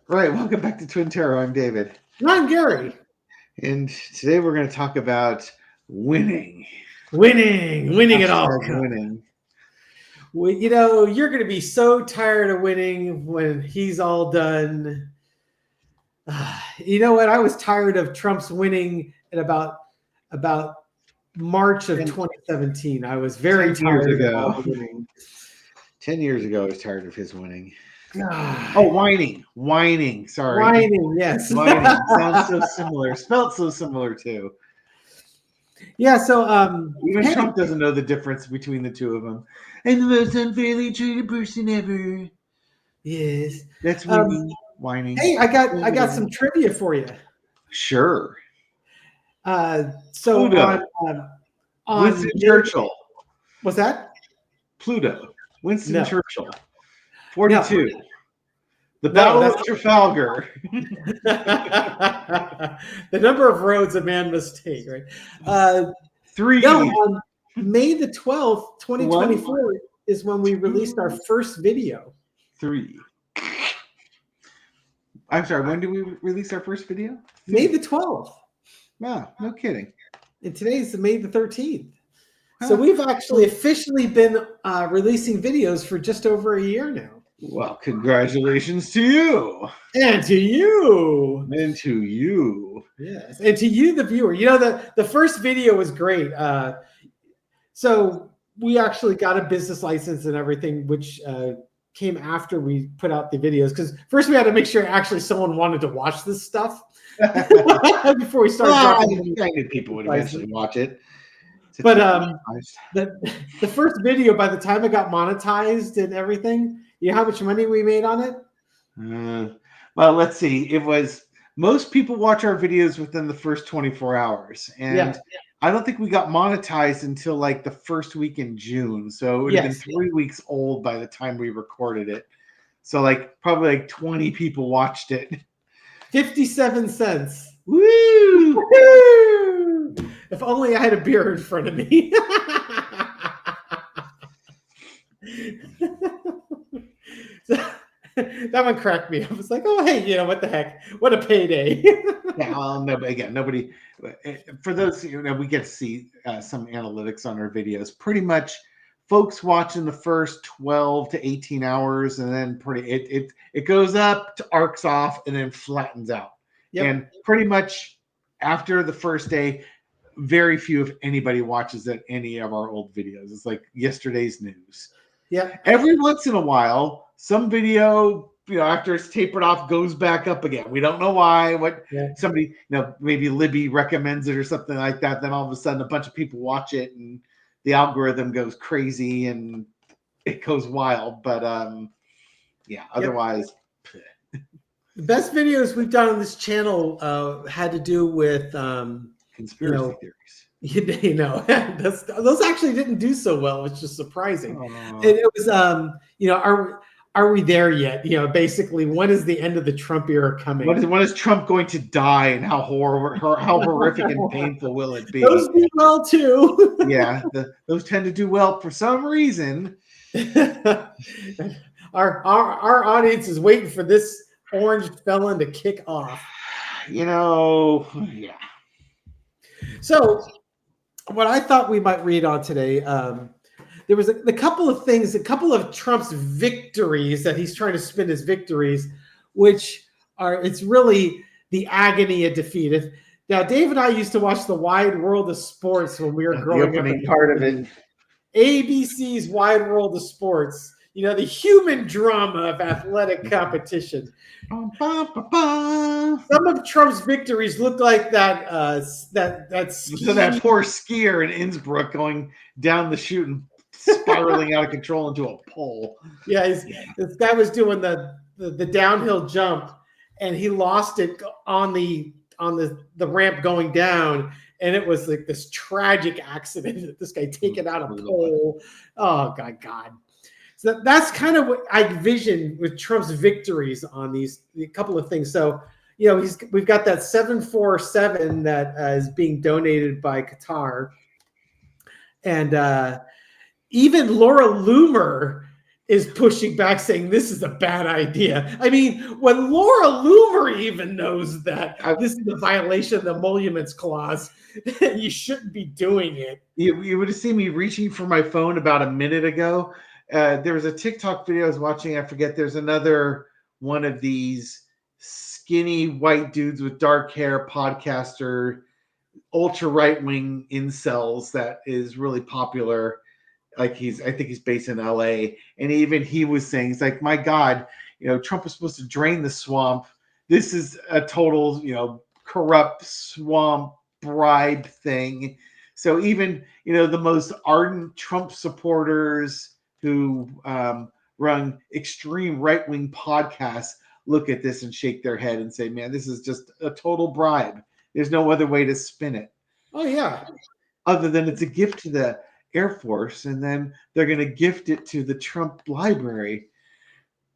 Right, welcome back to Twin Terror. I'm David. I'm Gary. And today we're going to talk about winning. Winning at all Hashtag costs. winning. Well, you're going to be so tired of winning when he's all done. You know what? I was tired of Trump's winning at about March of And 2017. I was very 10 years tired of all ago. the winning. 10 years ago, I was tired of his winning. Ah, Oh, whining. Sorry. whining, yes. Whining. Sounds so similar. Spelled so similar, too. Yeah, so Even hey, Trump doesn't know the difference between the two of them. I'm the most unfairly treated person ever. yes. That's Um, winning. Whining. hey, I got some trivia for you. Sure. So Pluto. on Winston Churchill. what's that? Pluto. Winston No. Churchill. No. 42. The No, Battle that's of Trafalgar. the number of roads a man must take, right? 3. No, on May the 12th, 2024 1, is when we released our 2, first video. 3. I'm sorry, when did we release our first video? May the 12th. Wow, no kidding. And today's May the 13th. Huh. So we've actually officially been releasing videos for just over a year now. Well, congratulations to you. And to you. And to you. Yes. And to you, the viewer. The first video was great. So we actually got a business license and everything, which came after we put out the videos. Because first we had to make sure actually someone wanted to watch this stuff before we started dropping. I knew people would eventually watch it. But the first video, by the time it got monetized and everything, you know how much money we made on it? Well, let's see. It was most people watch our videos within the first 24 hours. And I don't think we got monetized until like the first week in June. So it would have been 3 weeks old by the time we recorded it. So like probably like 20 people watched it. 57 cents. Woo! Woo! If only I had a beer in front of me. That one cracked me. I was like, oh, hey, what the heck? What a payday. Yeah, well, nobody. For those, we get to see some analytics on our videos. Pretty much, folks watching the first 12 to 18 hours, and then it goes up, to arcs off, and then flattens out. Yep. And pretty much after the first day, very few, if anybody, watches any of our old videos. It's like yesterday's news. Yeah. Every once in a while, some video, after it's tapered off, goes back up again. We don't know why. Somebody, maybe Libby recommends it or something like that. Then all of a sudden, a bunch of people watch it, and the algorithm goes crazy and it goes wild. But otherwise. The best videos we've done on this channel had to do with conspiracy theories. Those actually didn't do so well, which is surprising. And it was are we there yet? Basically, when is the end of the Trump era coming? When is Trump going to die, and how horrific and painful will it be? Those do well too. Yeah, those tend to do well for some reason. Our audience is waiting for this orange felon to kick off. Yeah. So, what I thought we might read on today, there was a couple of things, a couple of Trump's victories that he's trying to spin as victories, which it's really the agony of defeat. Now, Dave and I used to watch The Wide World of Sports when we were growing up. Part of it. ABC's Wide World of Sports. The human drama of athletic competition. Some of Trump's victories look like that. That poor skier in Innsbruck going down the chute and spiraling out of control into a pole. Yeah, this guy was doing the downhill jump, and he lost it on the ramp going down, and it was like this tragic accident. This guy taking out a pole. Oh God. So that's kind of what I envision with Trump's victories on a couple of things. So, we've got that 747 that is being donated by Qatar. And even Laura Loomer is pushing back, saying this is a bad idea. I mean, when Laura Loomer even knows that this is a violation of the emoluments clause, you shouldn't be doing it. You would have seen me reaching for my phone about a minute ago. There was a TikTok video I was watching. I forget. There's another one of these skinny white dudes with dark hair podcaster, ultra right wing incels that is really popular. Like I think he's based in LA, and even he was saying, he's like, my God, Trump is supposed to drain the swamp. This is a total, corrupt swamp bribe thing. So even, the most ardent Trump supporters who run extreme right-wing podcasts look at this and shake their head and say, man, this is just a total bribe. There's no other way to spin it. Oh, yeah. Other than it's a gift to the Air Force, and then they're going to gift it to the Trump library.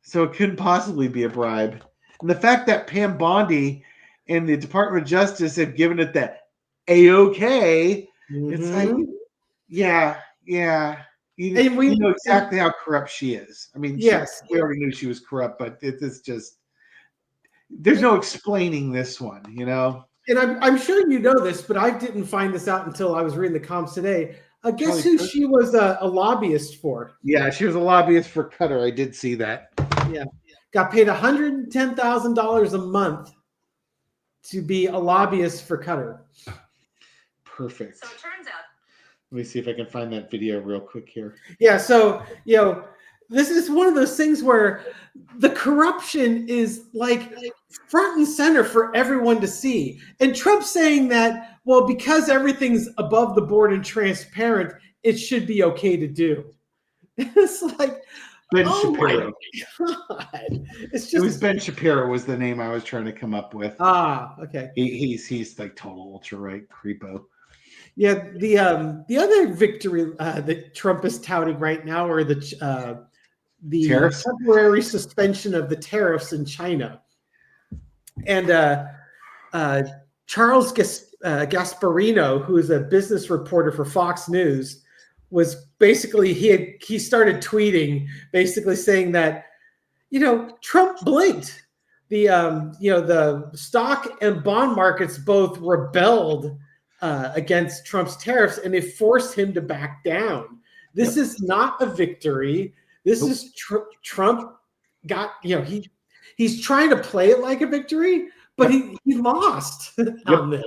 So it couldn't possibly be a bribe. And the fact that Pam Bondi and the Department of Justice have given it the A-OK, it's like, yeah. You know exactly how corrupt she is. I mean, yes, we already knew she was corrupt, but it's just, there's no explaining this one, And I'm sure you know this, but I didn't find this out until I was reading the comms today. Guess who she was a lobbyist for? Yeah, she was a lobbyist for Qatar. I did see that. Yeah. Got paid $110,000 a month to be a lobbyist for Qatar. Perfect. So it turns out. Let me see if I can find that video real quick here. Yeah, so, this is one of those things where the corruption is like front and center for everyone to see. And Trump saying that, well, because everything's above the board and transparent, it should be okay to do. It's like, Ben Shapiro. My God. It's just, it was Ben Shapiro was the name I was trying to come up with. Okay. He's like total ultra right creepo. Yeah, the other victory that Trump is touting right now are the tariffs? Temporary suspension of the tariffs in China. And Charles Gasparino, who is a business reporter for Fox News, was basically he started tweeting, basically saying that Trump blinked. The stock and bond markets both rebelled against Trump's tariffs, and it forced him to back down. This is not a victory. This is Trump got, he's trying to play it like a victory, but he lost on this.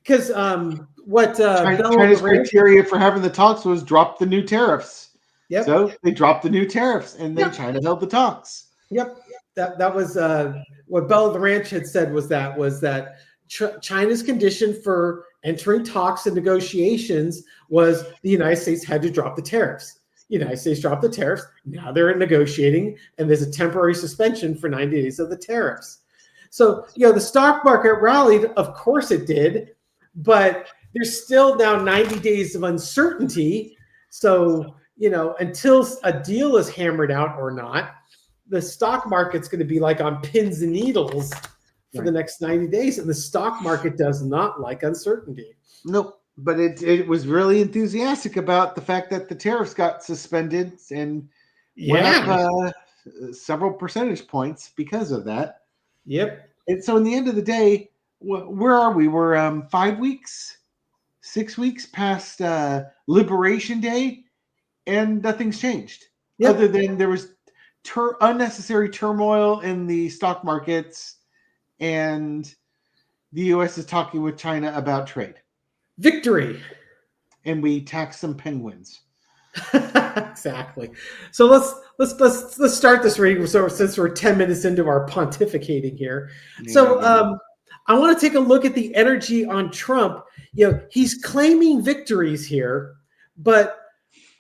Because China's criteria for having the talks was drop the new tariffs. Yep. So they dropped the new tariffs, and then China held the talks. Yep. That was what Bella the Ranch had said was that China's condition for entering talks and negotiations was the United States had to drop the tariffs. United States dropped the tariffs. Now they're negotiating, and there's a temporary suspension for 90 days of the tariffs. So, the stock market rallied. Of course it did, but there's still now 90 days of uncertainty. So, until a deal is hammered out or not, the stock market's going to be like on pins and needles for the next 90 days. And the stock market does not like uncertainty. Nope. But it was really enthusiastic about the fact that the tariffs got suspended and went up several percentage points because of that. Yep. And so in the end of the day, where are we? We're 6 weeks past Liberation Day, and nothing's changed. Yep. Other than there was unnecessary turmoil in the stock markets, and the U.S. is talking with China about trade. Victory. And we tax some penguins. Exactly. So let's start this reading. So since we're 10 minutes into our pontificating here, I want to take a look at the energy on Trump. He's claiming victories here, but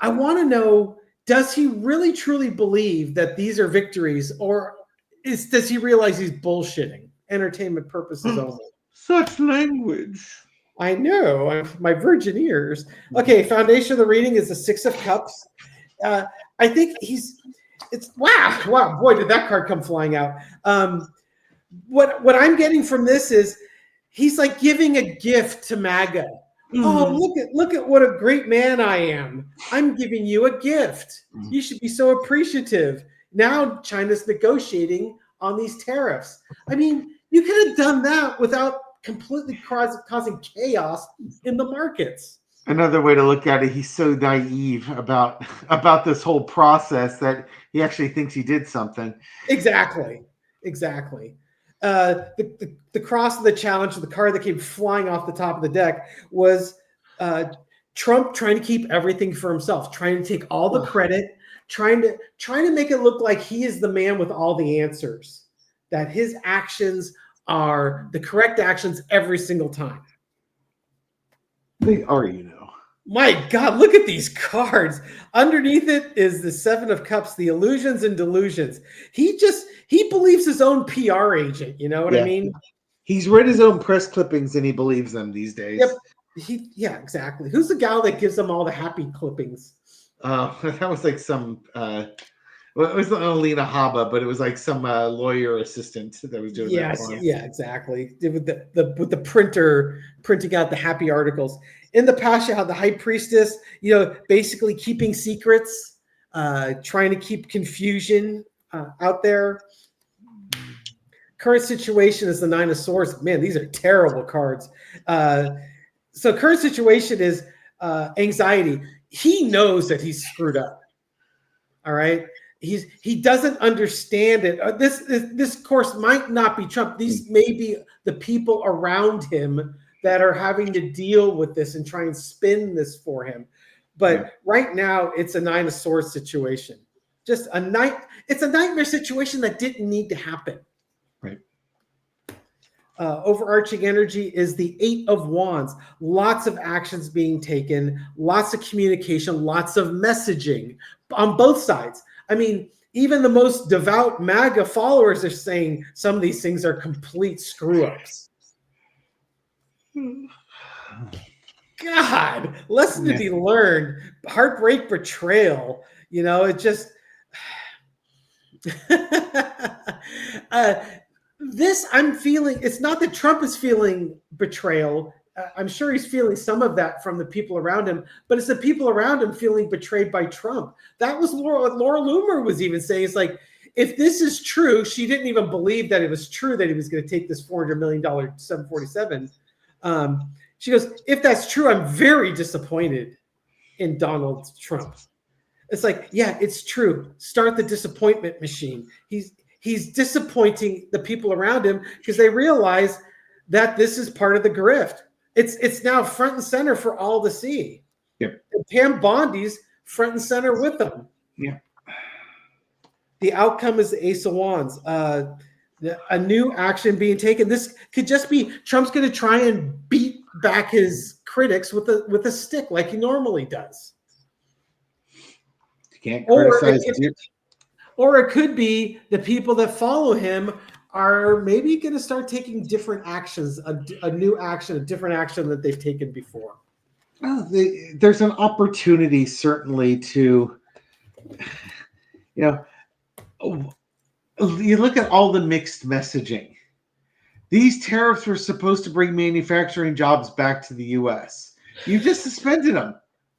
I want to know: does he really truly believe that these are victories, or does he realize he's bullshitting? Entertainment purposes only. Such language. I know, my virgin ears. Okay, foundation of the reading is the Six of Cups. I think wow, boy, did that card come flying out. What I'm getting from this is he's like giving a gift to MAGA. Oh, Mhm. look at what a great man I am. I'm giving you a gift. You should be so appreciative. Now China's negotiating on these tariffs. I mean, you could have done that without completely causing chaos in the markets. Another way to look at it, he's so naive about this whole process that he actually thinks he did something. Exactly. Exactly. The cross of the challenge, the card that came flying off the top of the deck was uh, Trump trying to keep everything for himself, trying to take all the credit, trying to make it look like he is the man with all the answers, that his actions are the correct actions every single time. They are, you know. My God, look at these cards. Underneath it is the Seven of Cups, the illusions and delusions. He believes his own PR agent. You know what I Yeah. mean? He's read his own press clippings and he believes them these days. Yep. Yeah, exactly. Who's the gal that gives them all the happy clippings? That was like some well, it was not Alina Haba, but it was like some lawyer assistant that was doing that Yes, for him. yeah, exactly. With the printer printing out the happy articles. In the past, you had the high priestess, basically keeping secrets, trying to keep confusion out there. Current situation is the Nine of Swords. Man, these are terrible cards. So current situation is anxiety. He knows that he's screwed up. All right. He doesn't understand it. This course might not be Trump. These may be the people around him that are having to deal with this and try and spin this for him. But right now, it's a Nine of Swords situation. Just it's a nightmare situation that didn't need to happen. Right. Overarching energy is the Eight of Wands. Lots of actions being taken, lots of communication, lots of messaging on both sides. I mean, even the most devout MAGA followers are saying some of these things are complete screw ups. God, lesson to be learned. Heartbreak, betrayal. It just. This I'm feeling. It's not that Trump is feeling betrayal. I'm sure he's feeling some of that from the people around him, but it's the people around him feeling betrayed by Trump. That was Laura Loomer was even saying. It's like, if this is true, she didn't even believe that it was true that he was going to take this $400 million 747. She goes, if that's true, I'm very disappointed in Donald Trump. It's like, yeah, it's true. Start the disappointment machine. He's disappointing the people around him because they realize that this is part of the grift. It's now front and center for all to see. Yep. And Pam Bondi's front and center with them. Yeah. The outcome is the Ace of Wands. A new action being taken. This could just be Trump's going to try and beat back his critics with a stick like he normally does. You can't criticize. Or it could be the people that follow him are maybe going to start taking different actions, a new action, a different action that they've taken before. Well, there's an opportunity certainly to, you look at all the mixed messaging. These tariffs were supposed to bring manufacturing jobs back to the U.S. You just suspended them.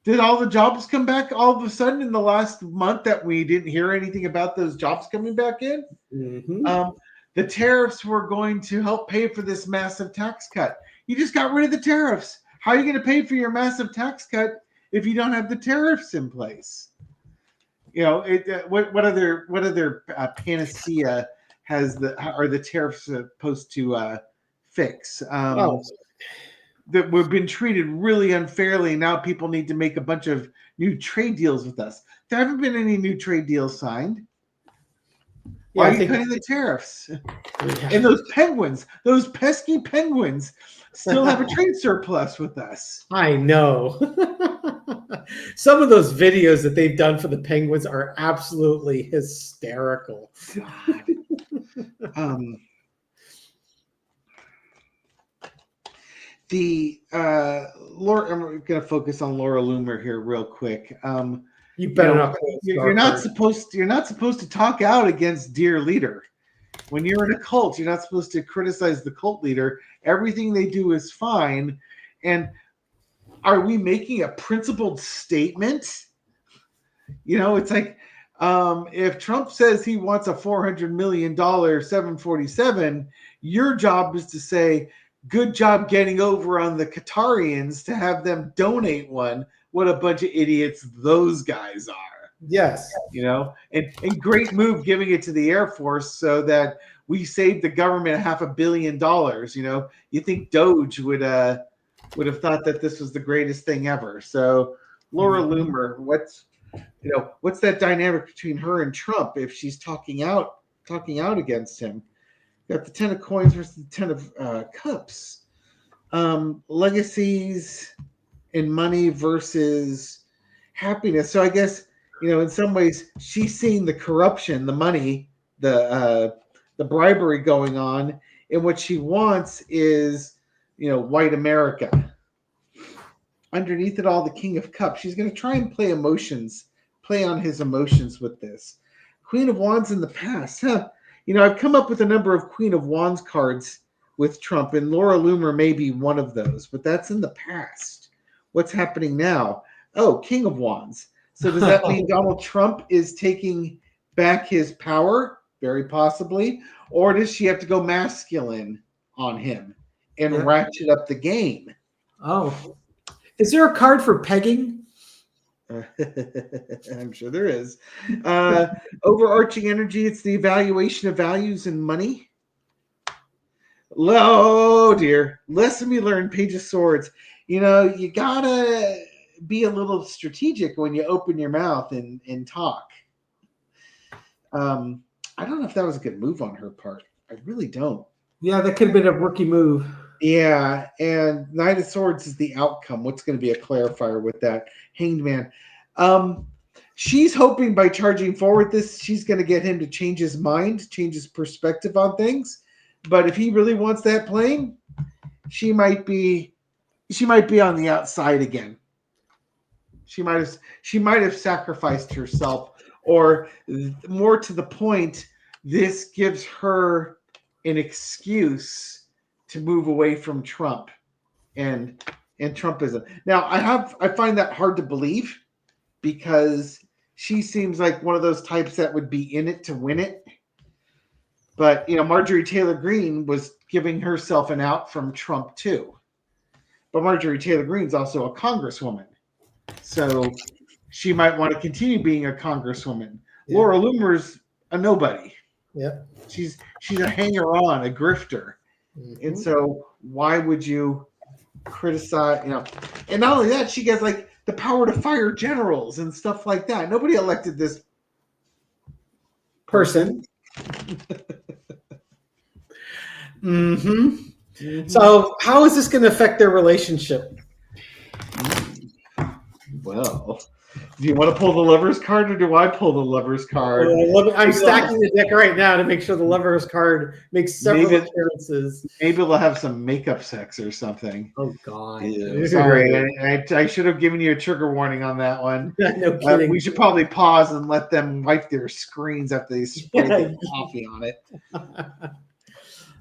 Did all the jobs come back all of a sudden in the last month that we didn't hear anything about those jobs coming back in? Mm-hmm. The tariffs were going to help pay for this massive tax cut. You just got rid of the tariffs. How are you going to pay for your massive tax cut if you don't have the tariffs in place? What other panacea are the tariffs supposed to fix? That we've been treated really unfairly. Now people need to make a bunch of new trade deals with us. There haven't been any new trade deals signed. Why are you cutting the tariffs? Yeah. And those pesky penguins, still have a trade surplus with us. I know. Some of those videos that they've done for the penguins are absolutely hysterical. God. Laura, I'm going to focus on Laura Loomer here real quick. You better not. You're not supposed to talk out against dear leader. When you're in a cult, you're not supposed to criticize the cult leader. Everything they do is fine. And are we making a principled statement? It's like if Trump says he wants a $400 million 747, your job is to say, good job getting over on the Qatarians to have them donate one. What a bunch of idiots those guys are. Yes. And great move giving it to the Air Force so that we saved the government $500 million. You think Doge would have thought that this was the greatest thing ever. So Laura Loomer, what's that dynamic between her and Trump if she's talking out against him? Got the 10 of coins versus the 10 of cups. Legacies and money versus happiness. So I guess, in some ways she's seeing the corruption, the money, the bribery going on, and what she wants is, white America. Underneath it all, the King of Cups. She's going to try and play on his emotions with this. Queen of Wands in the past. I've come up with a number of Queen of Wands cards with Trump, and Laura Loomer may be one of those, but that's in the past. What's happening now? Oh, King of Wands. So does that mean Donald Trump is taking back his power? Very possibly. Or does she have to go masculine on him and ratchet up the game? Oh. Is there a card for pegging? I'm sure there is. Overarching energy, it's the evaluation of values and money. Oh, dear. Lesson we learned, Page of Swords. You got to be a little strategic when you open your mouth and talk. I don't know if that was a good move on her part. I really don't. Yeah, that could have been a rookie move. Yeah, and Knight of Swords is the outcome. What's going to be a clarifier with that? Hanged Man. She's hoping by charging forward this, she's going to get him to change his mind, change his perspective on things. But if he really wants that plane, she might be on the outside again. She might have sacrificed herself, or more to the point, this gives her an excuse to move away from Trump and Trumpism. Now, I find that hard to believe because she seems like one of those types that would be in it to win it. But, Marjorie Taylor Greene was giving herself an out from Trump too. But Marjorie Taylor Greene's also a congresswoman. So she might want to continue being a congresswoman. Yeah. Laura Loomer's a nobody. Yeah. She's a hanger-on, a grifter. Mm-hmm. And so why would you criticize, and not only that, she gets like the power to fire generals and stuff like that. Nobody elected this person. Mm-hmm. So how is this going to affect their relationship? Well, do you want to pull the Lovers card, or do I pull the Lovers card? I'm stacking the deck right now to make sure the Lovers card makes several appearances. Maybe they'll have some makeup sex or something. Oh, God. Yeah. Sorry, I should have given you a trigger warning on that one. No kidding. We should probably pause and let them wipe their screens after they spray the coffee on it.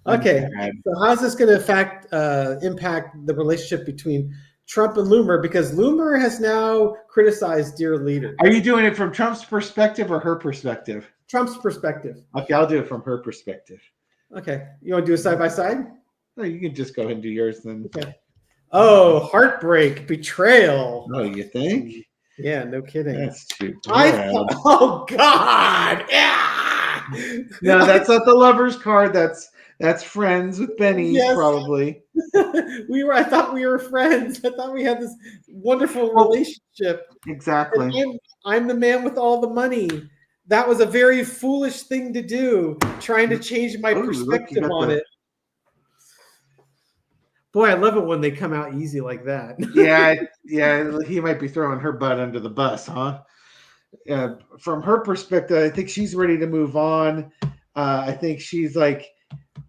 Okay, so how's this going to impact the relationship between Trump and Loomer, because Loomer has now criticized dear leader. Are you doing it from Trump's perspective or her perspective? Trump's perspective. Okay, I'll do it from her perspective. Okay. You want to do a side-by-side? No, you can just go ahead and do yours then. Okay. Oh, heartbreak, betrayal. Oh, you think? Yeah, no kidding. That's too bad. Oh, God. Yeah. No, that's not the Lovers card. That's friends with Benny's, yes. Probably. I thought we were friends. I thought we had this wonderful relationship. Exactly. And I'm the man with all the money. That was a very foolish thing to do, trying to change my perspective on it. Boy, I love it when they come out easy like that. Yeah, he might be throwing her butt under the bus, huh? From her perspective, I think she's ready to move on. I think she's like,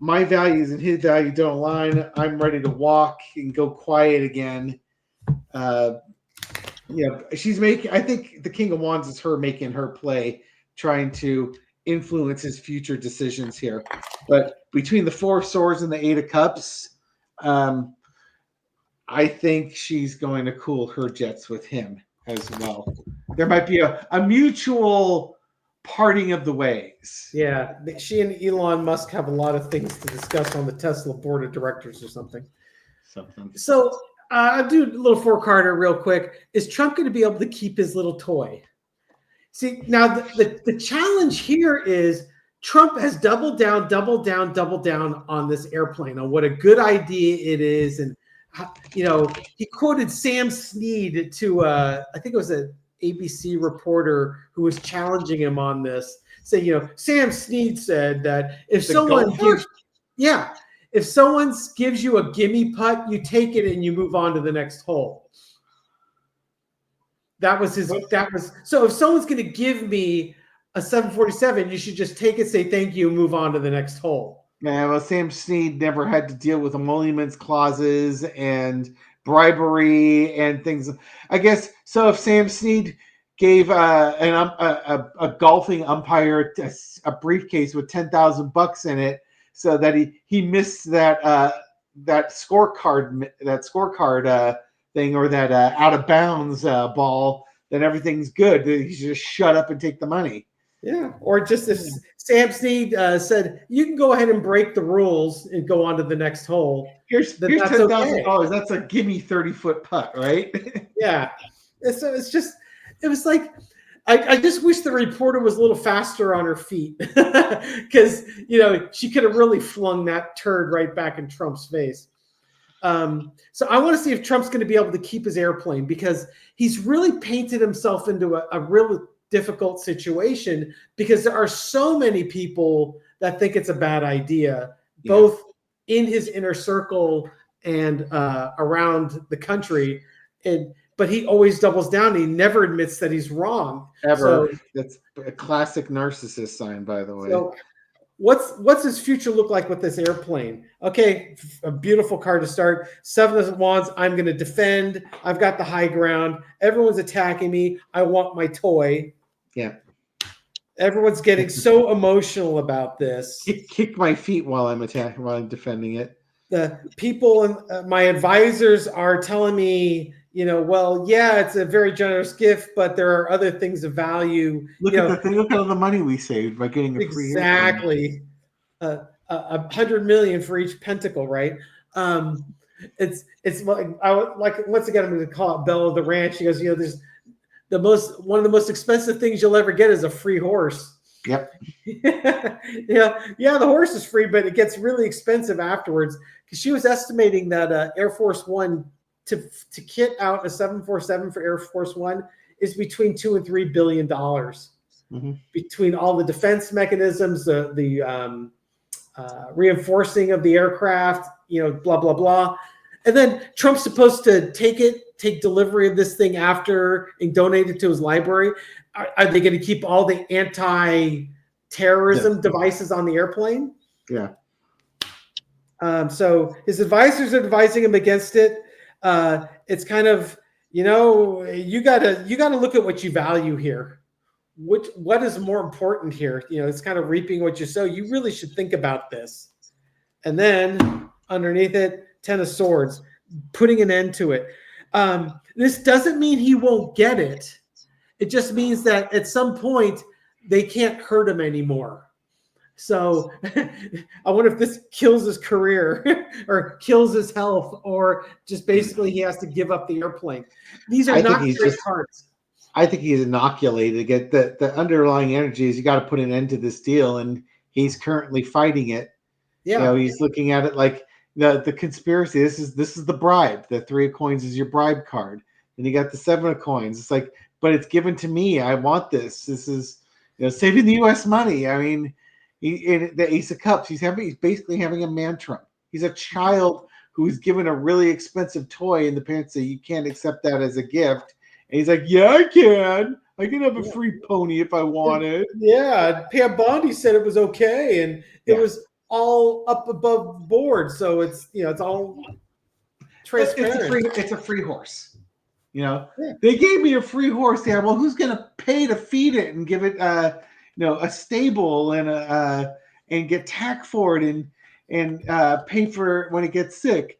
my values and his value don't align. I'm ready to walk and go quiet again. She's making, I think the King of Wands is her making her play, trying to influence his future decisions here. But between the Four of Swords and the Eight of Cups, I think she's going to cool her jets with him as well. There might be a mutual parting of the ways. Yeah, she and Elon Musk have a lot of things to discuss on the Tesla board of directors or something. Something. So I'll do a little four-carder real quick. Is Trump going to be able to keep his little toy? See, now the challenge here is Trump has doubled down on this airplane, on what a good idea it is. And, he quoted Sam Snead to, I think it was an ABC reporter who was challenging him on this, saying, Sam Snead said that if someone gives you a gimme putt, you take it and you move on to the next hole. So if someone's going to give me a 747, you should just take it, say thank you, and move on to the next hole. Yeah, well, Sam Snead never had to deal with emoluments clauses and bribery and things. I guess so. If Sam Snead gave a golfing umpire a briefcase with $10,000 in it, so that he missed that scorecard thing, or that out of bounds ball, then everything's good. He should just shut up and take the money. Yeah, or just if Sam Snead said, you can go ahead and break the rules and go on to the next hole. Here's $10,000. Okay. That's a gimme 30-foot putt, right? Yeah. So it was like, I just wish the reporter was a little faster on her feet, because she could have really flung that turd right back in Trump's face. So I want to see if Trump's going to be able to keep his airplane, because he's really painted himself into a really difficult situation, because there are so many people that think it's a bad idea, both in his inner circle and around the country. But he always doubles down. He never admits that he's wrong. Ever. So, that's a classic narcissist sign, by the way. So what's his future look like with this airplane? Okay, a beautiful card to start. 7 of Wands. I'm going to defend. I've got the high ground. Everyone's attacking me. I want my toy. Yeah. Everyone's getting so emotional about this. Kick my feet while I'm defending it. The people and my advisors are telling me, well, yeah, it's a very generous gift, but there are other things of value. Look at all the money we saved by getting a free exactly $100 million for each pentacle, right? It's like once again, I'm going to call it Belle of the Ranch. She goes, there's one of the most expensive things you'll ever get is a free horse. Yep. The horse is free, but it gets really expensive afterwards, because she was estimating that Air Force One to kit out a 747 for Air Force One is between $2 and $3 billion, between all the defense mechanisms, the reinforcing of the aircraft, blah blah blah, and then Trump's supposed to take delivery of this thing after and donate it to his library. Are they going to keep all the anti-terrorism devices on the airplane? Yeah. So his advisors are advising him against it. It's kind of, you gotta look at what you value here. What is more important here? It's kind of reaping what you sow. You really should think about this. And then underneath it, 10 of Swords, putting an end to it. This doesn't mean he won't get it. It just means that at some point they can't hurt him anymore. So I wonder if this kills his career or kills his health, or just basically he has to give up the airplane. These are not great cards. I think he's inoculated. Get the underlying energy is you got to put an end to this deal, and he's currently fighting it. Yeah, he's looking at it like the conspiracy. This is the bribe. The 3 of Coins is your bribe card, and you got the 7 of Coins. It's like, but it's given to me. I want this. This is saving the U.S. money. I mean. The Ace of Cups, he's basically having a mantra. He's a child who's given a really expensive toy, and the parents say you can't accept that as a gift. And he's like, yeah, I can. I can have a free pony if I wanted. Yeah, Pam Bondi said it was okay, and it was all up above board. So it's it's all transparent. It's a free horse. They gave me a free horse. Yeah, well, who's gonna pay to feed it and give it a stable and get tack for it and pay for when it gets sick?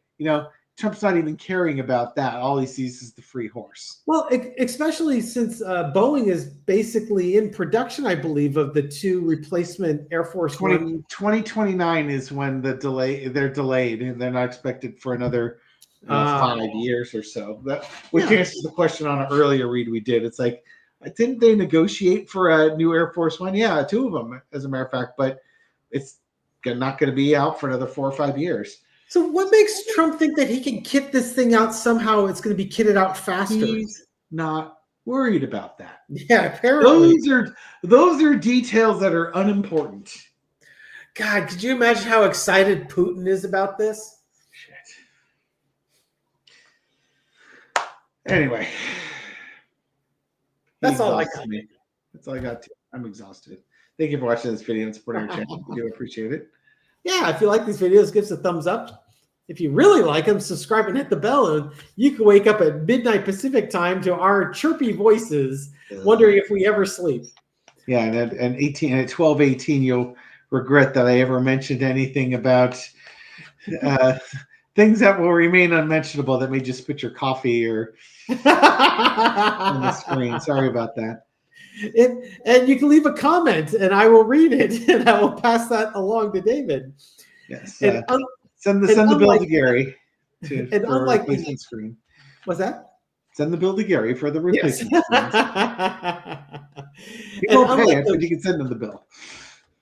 Trump's not even caring about that. All he sees is the free horse. Well, especially since Boeing is basically in production, I believe, of the 2 replacement Air Force 2029 is when they're delayed, and they're not expected for another 5 years or so. Which answers the question on an earlier read we did. It's like, didn't they negotiate for a new Air Force One? Yeah, 2 of them, as a matter of fact, but it's not going to be out for another 4 or 5 years. So what makes Trump think that he can kit this thing out somehow? It's going to be kitted out faster. He's not worried about that. Yeah, apparently. Those are details that are unimportant. God, could you imagine how excited Putin is about this? Shit. Anyway. That's all I got. That's all I got. I'm exhausted. Thank you for watching this video and supporting our channel. We do appreciate it. Yeah, if you like these videos, give us a thumbs up. If you really like them, subscribe and hit the bell, and you can wake up at midnight Pacific time to our chirpy voices, wondering if we ever sleep. Yeah, and at 12:18, you'll regret that I ever mentioned anything about things that will remain unmentionable that may just put your coffee or on the screen. Sorry about that. And you can leave a comment, and I will read it, and I will pass that along to David. Yes. Send the bill to Gary for replacement screen. What's that? Send the bill to Gary for the replacement screen. He won't pay it, but you can send him the bill.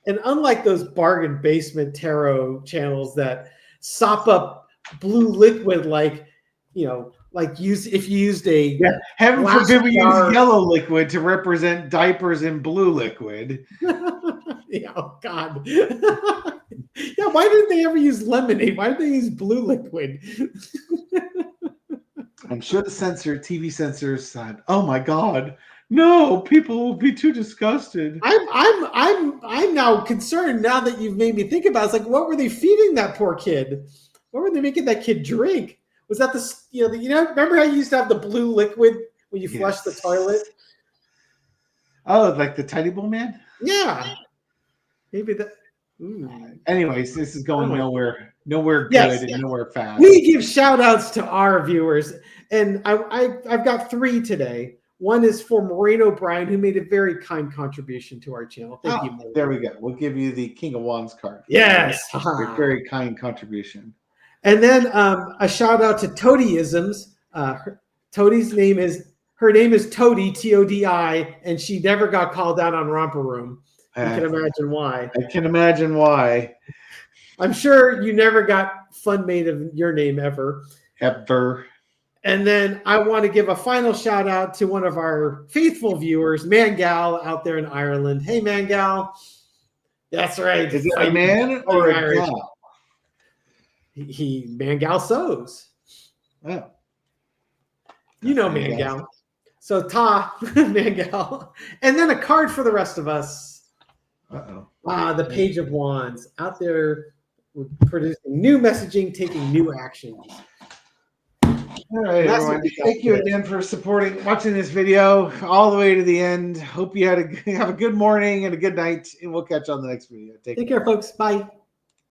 And unlike those bargain basement tarot channels that sop up blue liquid like if you used a heaven forbid we use yellow liquid to represent diapers in blue liquid. Oh God. Yeah, why didn't they ever use lemonade? Why did they use blue liquid? I'm sure the TV censors said, "Oh my God, no! People will be too disgusted." I'm now concerned. Now that you've made me think about it, it's like, what were they feeding that poor kid? What were they making that kid drink? Was that remember how you used to have the blue liquid when you flushed the toilet? Oh, like the Tiny Bowl Man? Yeah. Maybe that. Anyways, this is going nowhere good and nowhere fast. We give shout outs to our viewers, and I've got 3 today. One is for Maureen O'Brien, who made a very kind contribution to our channel. Thank you, Maureen. There we go. We'll give you the King of Wands card. Yes. A very kind contribution. And then a shout out to Toadyisms. Toady's name is Toady, Todi, and she never got called out on Romper Room. You can imagine why. I can imagine why. I'm sure you never got fun made of your name ever. Ever. And then I want to give a final shout out to one of our faithful viewers, Mangal, out there in Ireland. Hey, Mangal. That's right. Is it a man or a gal? Mangal sews. Oh. You know Mangal. So Mangal. And then a card for the rest of us. The Page of Wands, out there producing new messaging, taking new actions. All right, everyone. Thank you again for watching this video all the way to the end. Hope you have a good morning and a good night, and we'll catch you on the next video. Take care, folks. Bye.